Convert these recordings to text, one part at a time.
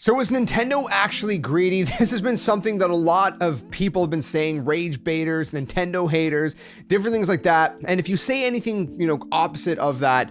So is Nintendo actually greedy? This has been something that a lot of people have been saying, rage baiters, Nintendo haters, different things like that. And if you say anything, opposite of that,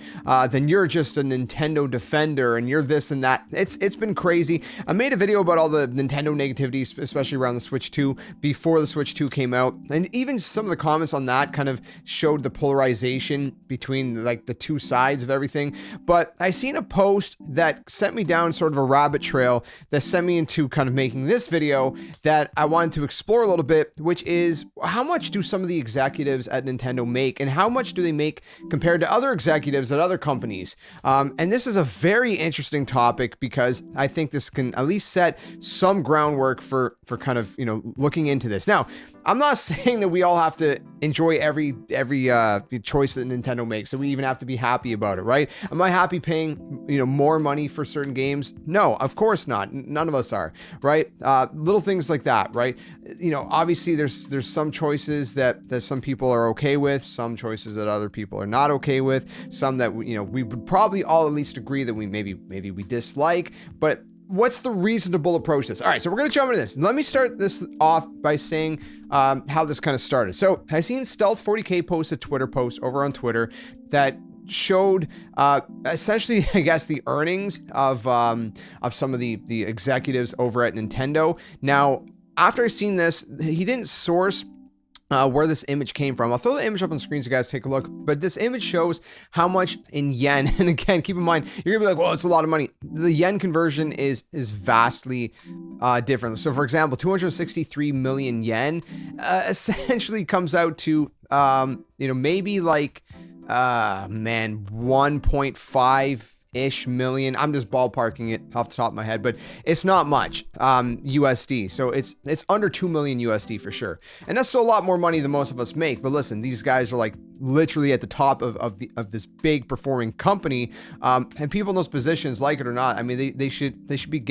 then you're just a Nintendo defender and you're this and that. It's been crazy. I made a video about all the Nintendo negativity, especially around the Switch 2, before the Switch 2 came out. And even some of the comments on that kind of showed the polarization between like the two sides of everything. But I seen a post that sent me down sort of a rabbit trail that sent me into kind of making this video that I wanted to explore a little bit, which is how much do some of the executives at Nintendo make and how much do they make compared to other executives at other companies? And this is a very interesting topic because I think this can at least set some groundwork for kind of, looking into this. Now, I'm not saying that we all have to enjoy every choice that Nintendo makes, so we even have to be happy about it, right? Am I happy paying, more money for certain games? No, of course not. None of us are, right? Little things like that, right? Obviously there's some choices that some people are okay with, some choices that other people are not okay with, some that we would probably all at least agree that we maybe we dislike, but what's the reasonable approach to this? All right, so we're going to jump into this. Let me start this off by saying how this kind of started. So I seen Stealth 40K post a Twitter post over on Twitter that showed essentially, I guess, the earnings of some of the executives over at Nintendo. Now, after I seen this, he didn't source where this image came from. I'll throw the image up on the screen so you guys take a look, but this image shows how much in yen, and again, keep in mind, you're gonna be like, well, it's a lot of money. The yen conversion is vastly different. So for example, 263 million yen essentially comes out to, maybe like, 1.5-ish million. I'm just ballparking it off the top of my head, but it's not much USD. So it's under 2 million USD for sure. And that's still a lot more money than most of us make. But listen, these guys are like literally at the top of this big performing company. And people in those positions, like it or not, I mean, they should be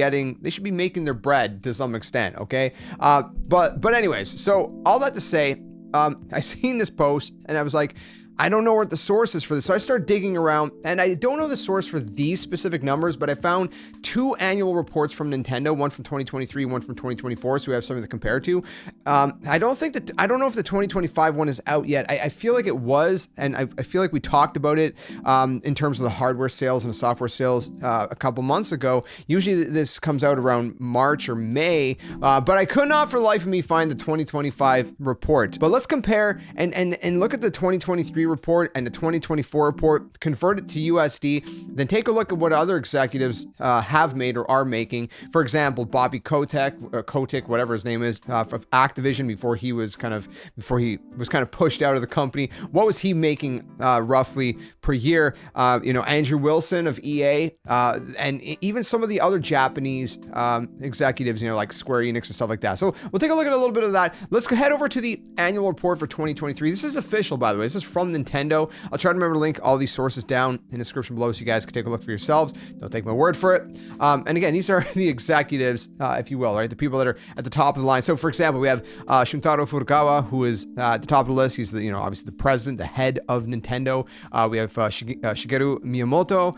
making their bread to some extent. Okay. But anyways, so all that to say, I seen this post and I was like, I don't know what the source is for this. So I started digging around and I don't know the source for these specific numbers, but I found two annual reports from Nintendo, one from 2023, one from 2024. So we have something to compare to. I don't know if the 2025 one is out yet. I feel like it was, and I feel like we talked about it in terms of the hardware sales and the software sales a couple months ago. Usually this comes out around March or May, but I could not for the life of me find the 2025 report. But let's compare and look at the 2023 report and the 2024 report, convert it to USD, then take a look at what other executives have made or are making. For example, Bobby Kotick, whatever his name is, of Activision before he was kind of pushed out of the company. What was he making roughly per year? Andrew Wilson of EA, and even some of the other Japanese executives, like Square Enix and stuff like that. So we'll take a look at a little bit of that. Let's head over to the annual report for 2023. This is official, by the way. This is from Nintendo. I'll try to remember to link all these sources down in the description below so you guys can take a look for yourselves. Don't take my word for it. And again, these are the executives, if you will, right? The people that are at the top of the line. So for example, we have Shuntaro Furukawa, who is at the top of the list. He's obviously the president, the head of Nintendo. We have Shigeru Miyamoto,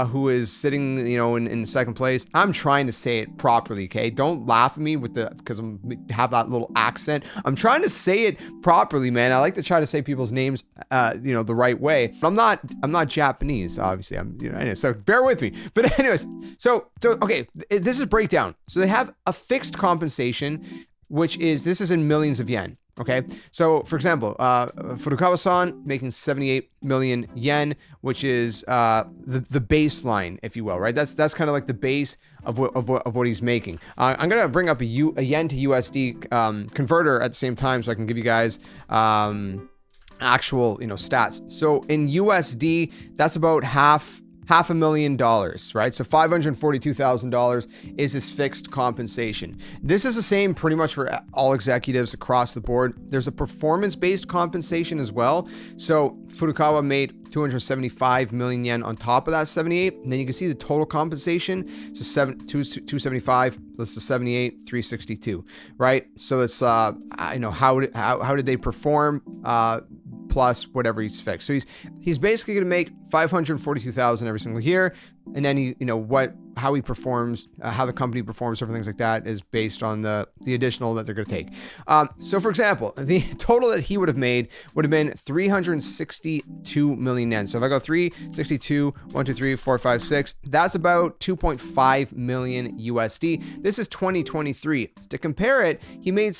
who is sitting, in second place. I'm trying to say it properly, okay? Don't laugh at me because I have that little accent. I'm trying to say it properly, man. I like to try to say people's names the right way. But I'm not Japanese, obviously. Anyway, so bear with me. But anyways, so okay, this is breakdown. So they have a fixed compensation, this is in millions of yen. Okay, so for example, Furukawa-san making 78 million yen, which is the baseline, if you will, right? That's kind of like the base of what he's making. I'm gonna bring up a yen to USD converter at the same time, so I can give you guys actual stats. So in USD, that's about $500,000, right? So $542,000 is his fixed compensation. This is the same pretty much for all executives across the board. There's a performance-based compensation as well. So Furukawa made 275 million yen on top of that 78. And then you can see the total compensation. So 275 plus the 78, 362, right? So it's how did they perform? Plus whatever he's fixed. So he's basically going to make 542,000 every single year. And then what how he performs, how the company performs, different things like that is based on the additional that they're going to take. So for example, the total that he would have made would have been 362 million yen. So if I go 362, 1, 2, 3, 4, 5, 6, that's about 2.5 million USD. This is 2023. To compare it, he made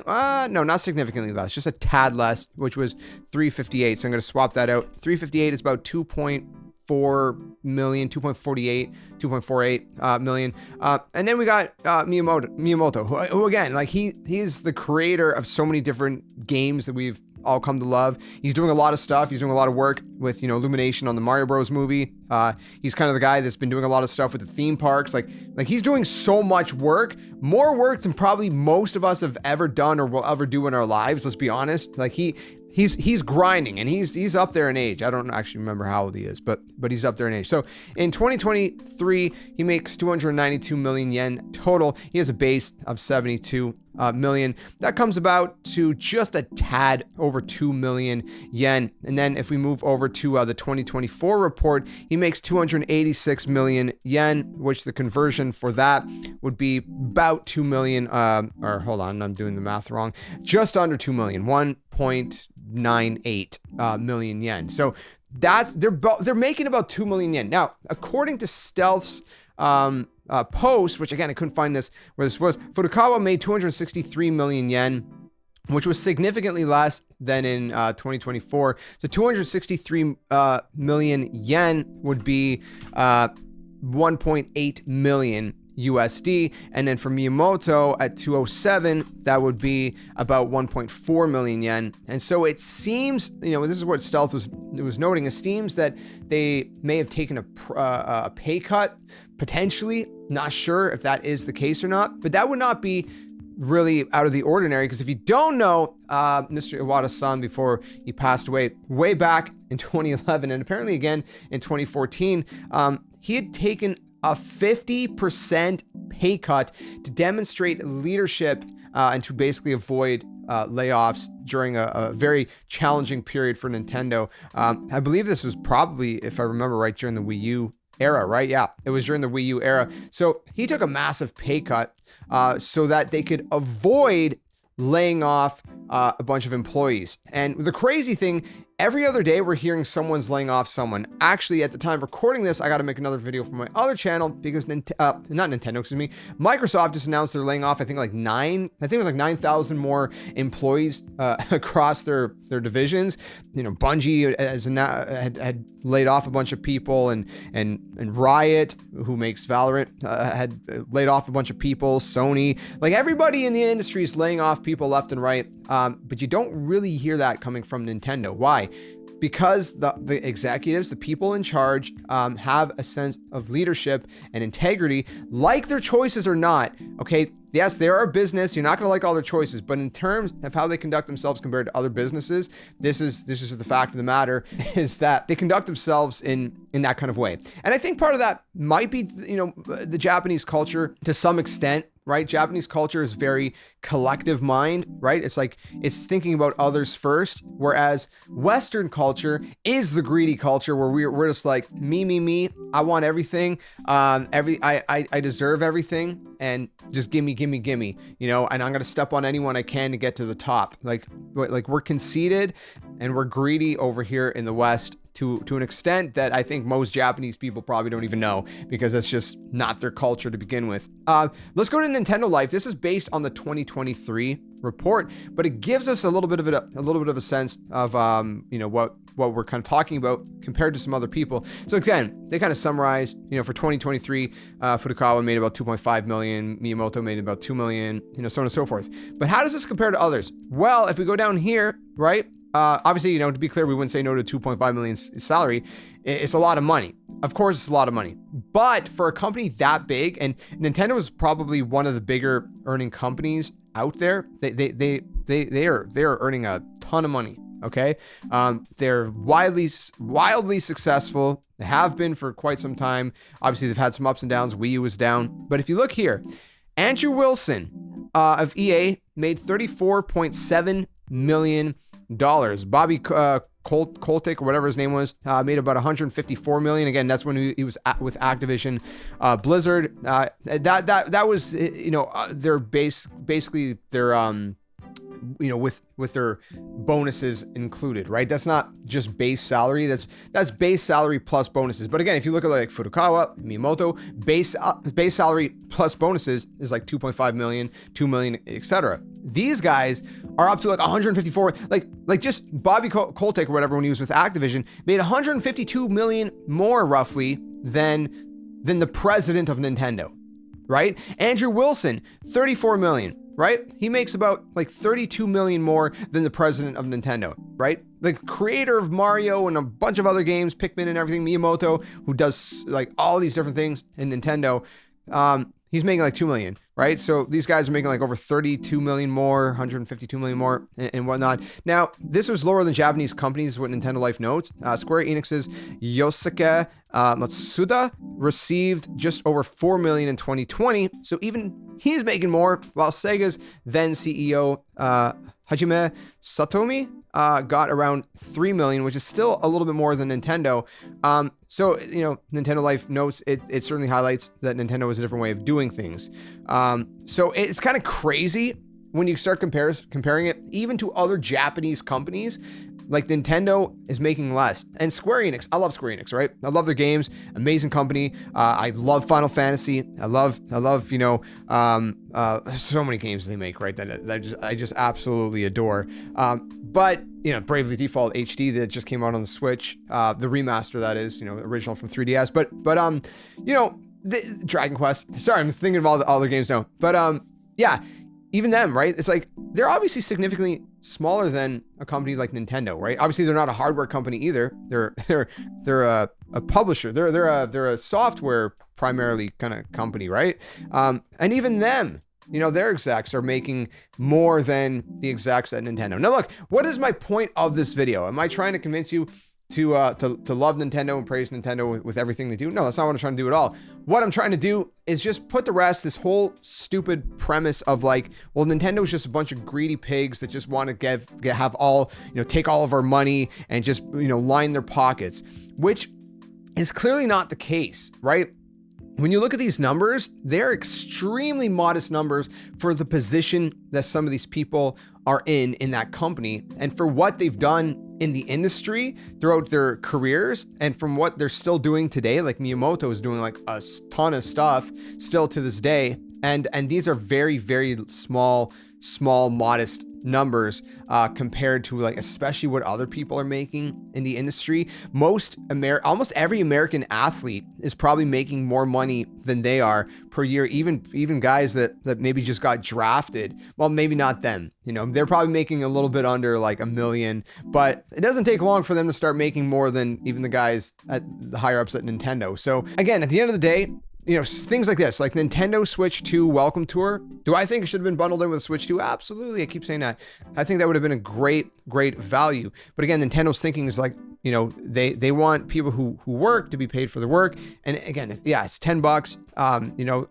no, not significantly less, just a tad less, which was 358. So I'm going to swap that out. 358 is about 2.4 million, 2.48 million. And then we got Miyamoto, who again, like he's the creator of so many different games that we've all come to love. He's doing a lot of stuff. He's doing a lot of work with, Illumination on the Mario Bros movie. He's kind of the guy that's been doing a lot of stuff with the theme parks. Like he's doing so much work, more work than probably most of us have ever done or will ever do in our lives. Let's be honest. Like he's grinding, and he's up there in age. I don't actually remember how old he is, but he's up there in age. So in 2023, he makes 292 million yen total. He has a base of 72 million. That comes about to just a tad over 2 million yen. And then if we move over to the 2024 report, he makes 286 million yen, which the conversion for that would be about 2 million, or hold on, I'm doing the math wrong. Just under 2 million, 1.98 million yen. So that's, they're making about 2 million yen. Now, according to Stealth's post, which again, I couldn't find where this was, Furukawa made 263 million yen, which was significantly less than in 2024. So 263 million yen would be 1.8 million USD. And then for Miyamoto at 207, that would be about 1.4 million yen. And so it seems, this is what Stealth was noting. It seems that they may have taken a pay cut, potentially. Not sure if that is the case or not, but that would not be really out of the ordinary, because if you don't know, Mr. Iwata-san, before he passed away way back in 2011 and apparently again in 2014, he had taken a 50% pay cut to demonstrate leadership and to basically avoid layoffs during a very challenging period for Nintendo. I believe this was probably, if I remember right, during the Wii U era, right? Yeah, it was during the Wii U era. So he took a massive pay cut so that they could avoid laying off a bunch of employees. And the crazy thing, every other day we're hearing someone's laying off someone. Actually, at the time of recording this, I got to make another video for my other channel because Microsoft just announced they're laying off, I think it was 9,000 more employees across their divisions. Bungie had laid off a bunch of people, and Riot, who makes Valorant, had laid off a bunch of people. Sony, like everybody in the industry is laying off people left and right. But you don't really hear that coming from Nintendo. Why? Because the executives, the people in charge, have a sense of leadership and integrity, like their choices or not. Okay, yes, they are a business. You're not going to like all their choices, but in terms of how they conduct themselves compared to other businesses, this is the fact of the matter, is that they conduct themselves in that kind of way. And I think part of that might be, the Japanese culture to some extent. Right? Japanese culture is very collective mind, right? It's like, it's thinking about others first, whereas Western culture is the greedy culture where we're just like, me, I want everything. I deserve everything, and just gimme, and I'm going to step on anyone I can to get to the top. Like we're conceited and we're greedy over here in the West. To an extent that I think most Japanese people probably don't even know, because that's just not their culture to begin with. Let's go to Nintendo Life. This is based on the 2023 report, but it gives us a little bit of a sense of what we're kind of talking about compared to some other people. So again, they kind of summarize, for 2023, Furukawa made about 2.5 million, Miyamoto made about 2 million, so on and so forth. But how does this compare to others? Well, if we go down here, right? Obviously, to be clear, we wouldn't say no to 2.5 million salary. It's a lot of money. Of course, it's a lot of money. But for a company that big, and Nintendo is probably one of the bigger earning companies out there, they are earning a ton of money. Okay, they're wildly successful. They have been for quite some time. Obviously, they've had some ups and downs. Wii U was down, but if you look here, Andrew Wilson of EA made $34.7 million. Bobby Coltic or whatever his name was, made about 154 million. Again, that's when he was with Activision Blizzard. That was, you know, their basically their you know, with their bonuses included, right? That's not just base salary. That's base salary plus bonuses. But again, if you look at like Furukawa, Miyamoto, base salary plus bonuses is like 2.5 million, 2 million, etc. These guys are up to like 154. Like just Bobby Kotick or whatever, when he was with Activision, made 152 million more roughly than the president of Nintendo, right? Andrew Wilson, 34 million. Right? He makes about like 32 million more than the president of Nintendo, right? The creator of Mario and a bunch of other games, Pikmin and everything, Miyamoto, who does like all these different things in Nintendo, he's making like 2 million, right? So these guys are making like over 32 million more, 152 million more and whatnot. Now, this was lower than Japanese companies, is what Nintendo Life notes. Square Enix's Yosuke Matsuda received just over 4 million in 2020. So even he's making more, while Sega's then CEO, Hajime Satomi, got around 3 million, which is still a little bit more than Nintendo. So, you know, Nintendo Life notes it certainly highlights that Nintendo is a different way of doing things. So it's kind of crazy when you start comparing it even to other Japanese companies. Like Nintendo is making less, and Square Enix. I love Square Enix, right? I love their games. Amazing company. I love Final Fantasy. I love, you know, so many games they make, right? That I just absolutely adore. But you know, Bravely Default HD that just came out on the Switch, the remaster that is, you know, original from 3DS. But you know, the Dragon Quest. Sorry, I'm thinking of all their games now. But yeah, even them, right? It's like they're obviously significantly smaller than a company like Nintendo, right? Obviously, they're not a hardware company either. They're a publisher. They're a software primarily kind of company, right? And even them, you know, their execs are making more than the execs at Nintendo. Now, look, what is my point of this video? Am I trying to convince you to love Nintendo and praise Nintendo with everything they do? No, that's not what I'm trying to do at all. What I'm trying to do is just put to rest this whole stupid premise of like, well, Nintendo's just a bunch of greedy pigs that just want to have all, you know, take all of our money and just, you know, line their pockets, which is clearly not the case, right? When you look at these numbers, they're extremely modest numbers for the position that some of these people are in that company, and for what they've done in the industry throughout their careers, and from what they're still doing today. Like Miyamoto is doing like a ton of stuff still to this day, and these are very, very small, modest numbers compared to like especially what other people are making in the industry. Almost every American athlete is probably making more money than they are per year. Even guys that maybe just got drafted. Well, maybe not them. You know, they're probably making a little bit under like $1 million, but it doesn't take long for them to start making more than even the guys at the higher ups at Nintendo. So again, at the end of the day, you know, things like this, like Nintendo Switch 2 Welcome Tour. Do I think it should have been bundled in with Switch 2? Absolutely. I keep saying that. I think that would have been a great value. But again, Nintendo's thinking is like, you know, they want people who work to be paid for their work. And again, yeah, it's $10. You know,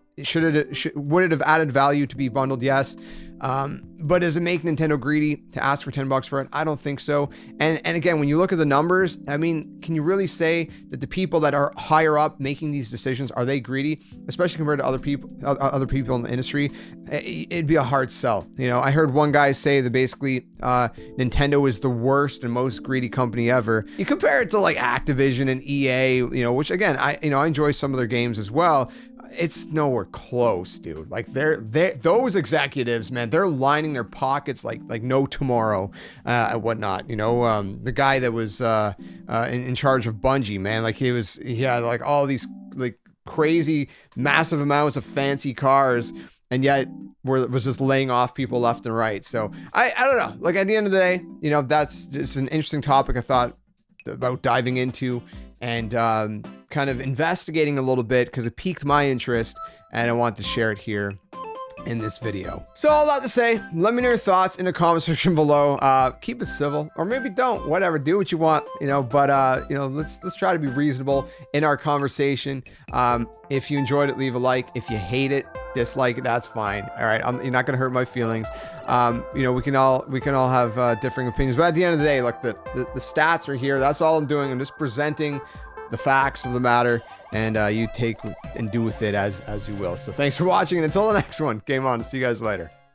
would it have added value to be bundled? Yes. But does it make Nintendo greedy to ask for $10 for it? I don't think so. And again, when you look at the numbers, I mean, can you really say that the people that are higher up making these decisions, are they greedy, especially compared to other people in the industry? It'd be a hard sell. You know, I heard one guy say that basically Nintendo is the worst and most greedy company ever. You compare it to like Activision and EA, you know, which again, I enjoy some of their games as well. It's nowhere close, dude. Like those executives, man, they're lining their pockets like no tomorrow and whatnot. You know, the guy that was in charge of Bungie, man, like he had like all these like crazy massive amounts of fancy cars, and yet was just laying off people left and right. So I don't know. Like at the end of the day, you know, that's just an interesting topic I thought about diving into and kind of investigating a little bit because it piqued my interest and I want to share it here. in this video. So all that to say, let me know your thoughts in the comment section below. Keep it civil, or maybe don't, whatever, do what you want, you know, but you know, let's try to be reasonable in our conversation. If you enjoyed it, leave a like. If you hate it, dislike it, that's fine. All right, you're not gonna hurt my feelings. You know, we can all have differing opinions, but at the end of the day, look, the stats are here. That's all I'm doing. I'm just presenting the facts of the matter, and you take and do with it as you will. So thanks for watching, and until the next one, game on. See you guys later.